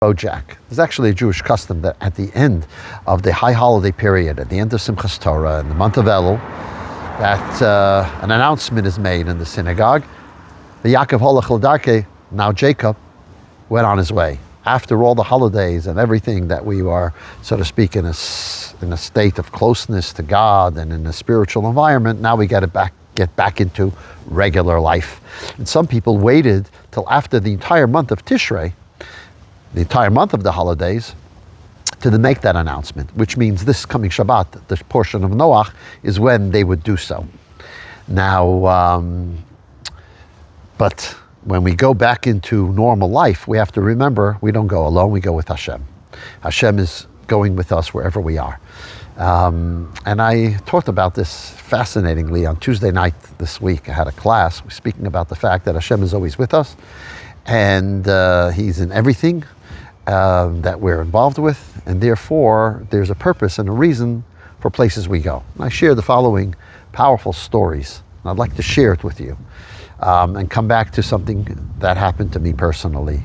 Bojack. There's actually a Jewish custom that at the end of the high holiday period, at the end of Simchas Torah, in the month of Elul, that an announcement is made in the synagogue. The Yaakov holach l'darkei, now Jacob, went on his way. After all the holidays and everything that we are, so to speak, in a state of closeness to God and in a spiritual environment, now we get back into regular life. And some people waited till after the entire month of Tishrei, the entire month of the holidays, to make that announcement, which means this coming Shabbat, this portion of Noach, is when they would do so. Now, but when we go back into normal life, we have to remember we don't go alone, we go with Hashem. Hashem is going with us wherever we are. And I talked about this fascinatingly on Tuesday night this week. I had a class speaking about the fact that Hashem is always with us, and He's in everything that we're involved with, and therefore there's a purpose and a reason for places we go. And I share the following powerful stories, and I'd like to share it with you, and come back to something that happened to me personally,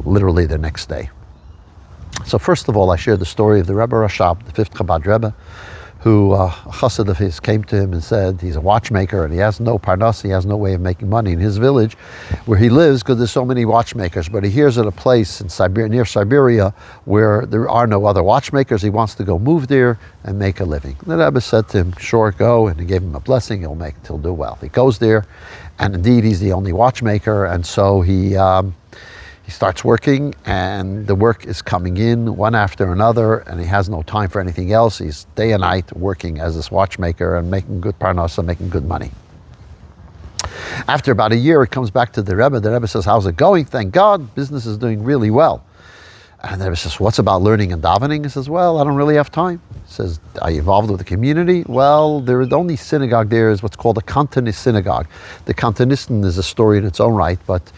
literally the next day. So first of all, I share the story of the Rebbe Rashab, the 5th Chabad Rebbe, who a chassid of his came to him and said he's a watchmaker and he has no parnas, he has no way of making money in his village where he lives because there's so many watchmakers, but he hears at a place in Siberia, near Siberia, where there are no other watchmakers. He wants to go move there and make a living. The Rebbe said to him, sure, go, and he gave him a blessing, he'll do well. He goes there, and indeed he's the only watchmaker, and so he starts working, and the work is coming in one after another, and he has no time for anything else. He's day and night working as this watchmaker and making good parnasa, making good money. After about a year, he comes back to the Rebbe. The Rebbe says, how's it going? Thank God, business is doing really well. And the Rebbe says, what's about learning and davening? He says, well, I don't really have time. He says, are you involved with the community? Well, the only synagogue there is what's called a Kantonist synagogue. The Kantonisten is a story in its own right, but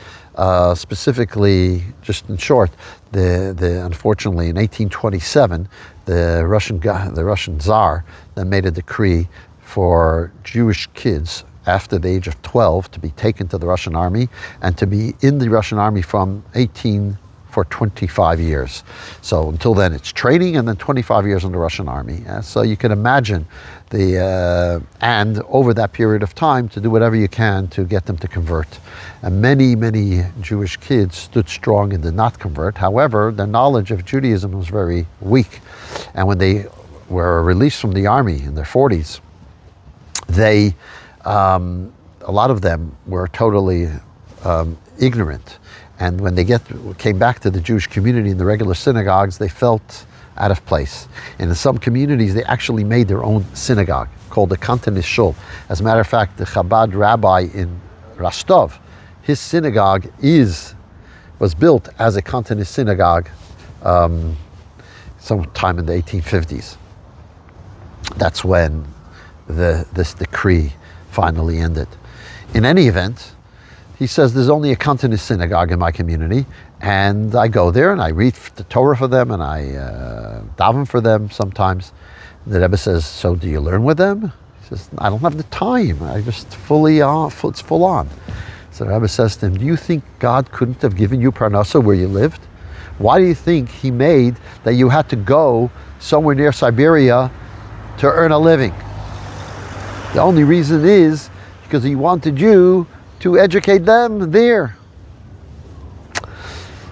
specifically, just in short, unfortunately in 1827, the Russian Tsar then made a decree for Jewish kids after the age of 12 to be taken to the Russian army and to be in the Russian army from 18 for 25 years. So until then it's training, and then 25 years in the Russian army. So you can imagine and over that period of time to do whatever you can to get them to convert. And many Jewish kids stood strong and did not convert. However, their knowledge of Judaism was very weak. And when they were released from the army in their 40s, a lot of them were totally ignorant. And when they came back to the Jewish community in the regular synagogues, they felt out of place. And in some communities, they actually made their own synagogue called the Kantonist Shul. As a matter of fact, the Chabad rabbi in Rostov, his synagogue was built as a Kantonist synagogue sometime in the 1850s. That's when this decree finally ended. In any event, he says, there's only a Kantonist synagogue in my community, and I go there and I read the Torah for them and I daven for them sometimes. The Rebbe says, so do you learn with them? He says, I don't have the time. I just it's full on. So the Rebbe says to him, do you think God couldn't have given you parnasa where you lived? Why do you think He made that you had to go somewhere near Siberia to earn a living? The only reason is because He wanted you to educate them there.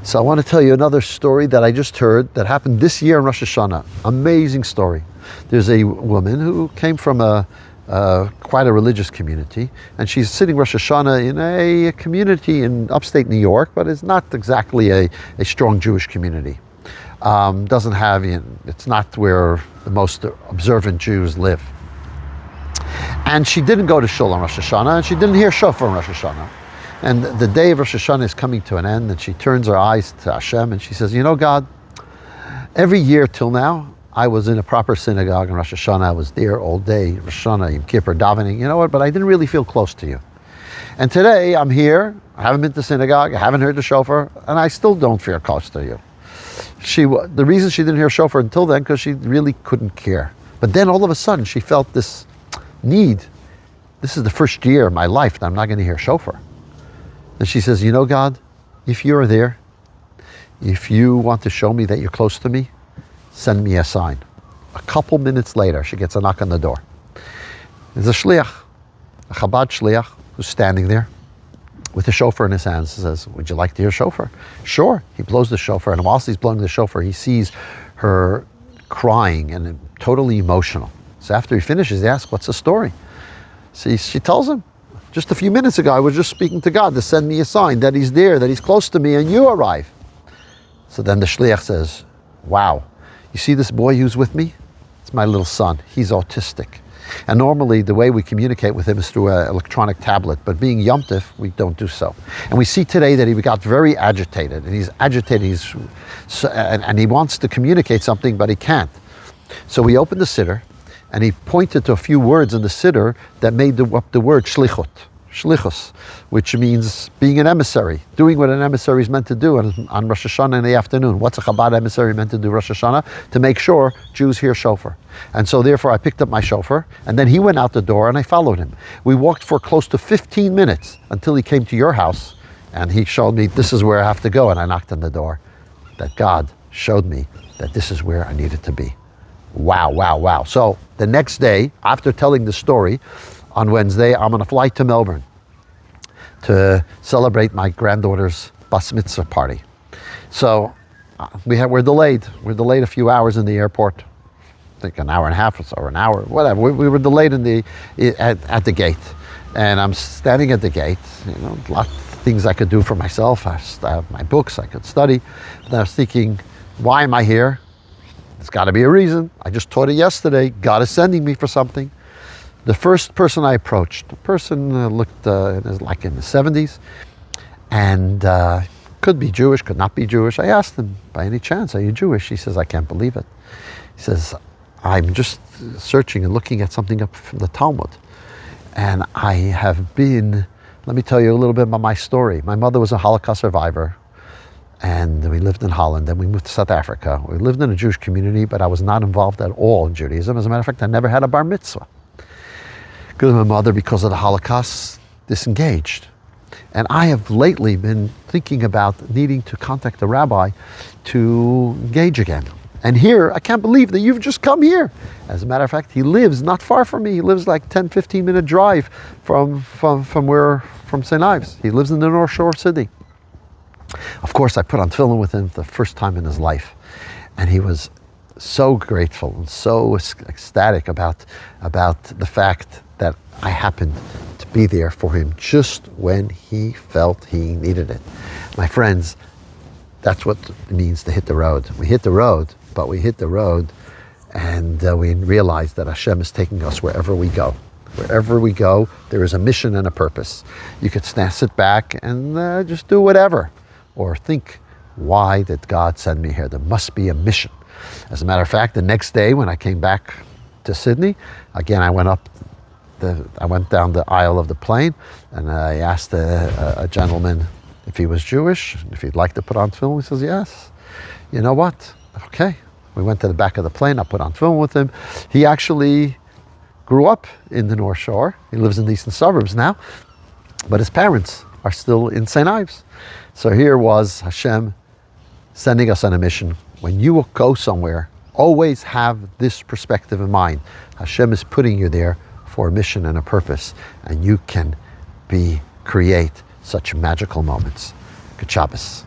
So I want to tell you another story that I just heard that happened this year in Rosh Hashanah. Amazing story. There's a woman who came from quite a religious community, and she's sitting Rosh Hashanah in a community in upstate New York, but it's not exactly a strong Jewish community. It's not where the most observant Jews live. And she didn't go to Shul on Rosh Hashanah, and she didn't hear Shofar on Rosh Hashanah. And the day of Rosh Hashanah is coming to an end, and she turns her eyes to Hashem, and she says, you know, God, every year till now, I was in a proper synagogue in Rosh Hashanah. I was there all day, Rosh Hashanah, Yom Kippur, davening, you know what, but I didn't really feel close to you. And today, I'm here, I haven't been to synagogue, I haven't heard the Shofar, and I still don't feel close to you. The reason she didn't hear Shofar until then, because she really couldn't care. But then all of a sudden, she felt this need. This is the first year of my life that I'm not going to hear shofar. And she says, you know, God, if you're there, if you want to show me that you're close to me, send me a sign. A couple minutes later, she gets a knock on the door. There's a shliach, a Chabad shliach, who's standing there with a shofar in his hands. He says, would you like to hear shofar? Sure. He blows the shofar, and whilst he's blowing the shofar, he sees her crying and totally emotional. So after he finishes, he asks, what's the story? So she tells him, just a few minutes ago, I was just speaking to God to send me a sign that he's there, that he's close to me, and you arrive. So then the shliach says, wow, you see this boy who's with me? It's my little son. He's autistic. And normally the way we communicate with him is through an electronic tablet, but being Yom Tif, we don't do so. And we see today that he got very agitated, and he's agitated, and he wants to communicate something, but he can't. So we opened the siddur, and he pointed to a few words in the siddur that made up the word shlichut, shlichus, which means being an emissary, doing what an emissary is meant to do on Rosh Hashanah in the afternoon. What's a Chabad emissary meant to do Rosh Hashanah? To make sure Jews hear shofar. And so therefore I picked up my shofar, and then he went out the door and I followed him. We walked for close to 15 minutes until he came to your house, and he showed me this is where I have to go, and I knocked on the door. That God showed me that this is where I needed to be. Wow, wow, wow. So the next day, after telling the story, on Wednesday, I'm on a flight to Melbourne to celebrate my granddaughter's bas mitzvah party. So we're delayed. We're delayed a few hours in the airport. I think an hour and a half or so, or an hour, whatever. We were delayed at the gate. And I'm standing at the gate, lots of things I could do for myself. I have my books, I could study. And I was thinking, why am I here? There's got to be a reason. I just taught it yesterday. God is sending me for something. The first person I approached, the person looked like in the 70s, and could be Jewish, could not be Jewish. I asked him, by any chance, are you Jewish? He says, I can't believe it. He says, I'm just searching and looking at something up from the Talmud. And I have been, let me tell you a little bit about my story. My mother was a Holocaust survivor, and we lived in Holland, and we moved to South Africa. We lived in a Jewish community, but I was not involved at all in Judaism. As a matter of fact, I never had a bar mitzvah. Because my mother, because of the Holocaust, disengaged. And I have lately been thinking about needing to contact a rabbi to engage again. And here, I can't believe that you've just come here. As a matter of fact, he lives not far from me. He lives like 10, 15 minute drive from St. Ives. He lives in the North Shore of Sydney. Of course, I put on tefillin with him for the first time in his life. And he was so grateful and so ecstatic about the fact that I happened to be there for him just when he felt he needed it. My friends, that's what it means to hit the road. We hit the road, but we hit the road and we realize that Hashem is taking us wherever we go. Wherever we go, there is a mission and a purpose. You could sit back and just do whatever, or think, why did God send me here? There must be a mission. As a matter of fact, the next day when I came back to Sydney, again I went down the aisle of the plane, and I asked a gentleman if he was Jewish, if he'd like to put on tefillin. He says, yes. You know what? Okay. We went to the back of the plane. I put on tefillin with him. He actually grew up in the North Shore. He lives in the eastern suburbs now, but his parents are still in St. Ives. So here was Hashem sending us on a mission. When you go somewhere, always have this perspective in mind. Hashem is putting you there for a mission and a purpose, and you can create such magical moments. Good Shabbos.